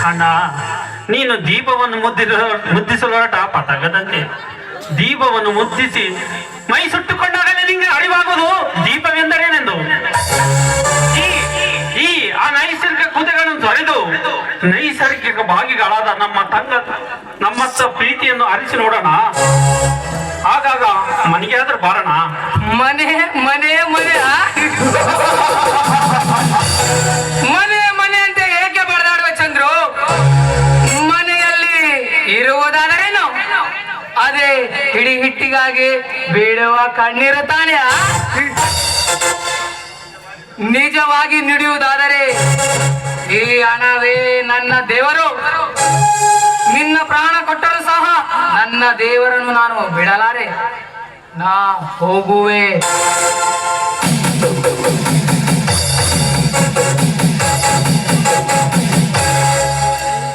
ಅಣ್ಣ, ನೀನು ದೀಪವನ್ನು ಮುದ್ದಿಸಲೊರಟ ಪತಂಗದಂತೆ ದೀಪವನ್ನು ಮುದ್ದಿಸಿ ಮೈ ಸುಟ್ಟುಕೊಂಡಾಗಲೇ ನಿಂಗೆ ಅರಿವಾಗುವುದು ದೀಪವೆಂದರೇನೆಂದು. ಈ ಅನೈಸರ್ಗಿಕ ಕುದೆಗಳನ್ನು ತೊರೆದು ನೈಸರ್ಗಿಕ ಭಾಗಿಗಳಾದ ನಮ್ಮತ್ತ ಪ್ರೀತಿಯನ್ನು ಅರಿಸಿ ನೋಡೋಣ. ಆಗಾಗ ಮನೆಗೆ ಆದ್ರೂ ಬಾರೋಣ. ಮನೆ ಮನೆ ಮನೆ ಮನೆ ಮನೆ ಅಂತ ಏಕೆ ಬಡದಾಡುವ ಚಂದ್ರು? ಮನೆಯಲ್ಲಿ ಇರುವುದಾದರೇನು ಅದೇ ಹಿಡಿ ಹಿಟ್ಟಿಗಾಗಿ ಬೀಳುವ ಕಣ್ಣೀರು ತಾನೆ. ನಿಜವಾಗಿ ನುಡಿಯುವುದಾದರೆ ಈ ಹಣವೇ ನನ್ನ ದೇವರು. ನಿನ್ನ ಪ್ರಾಣ ಕೊಟ್ಟರೂ ಸಹ ನನ್ನ ದೇವರನ್ನು ನಾನು ಬಿಡಲಾರೆ. ನಾ ಹೋಗುವೆ.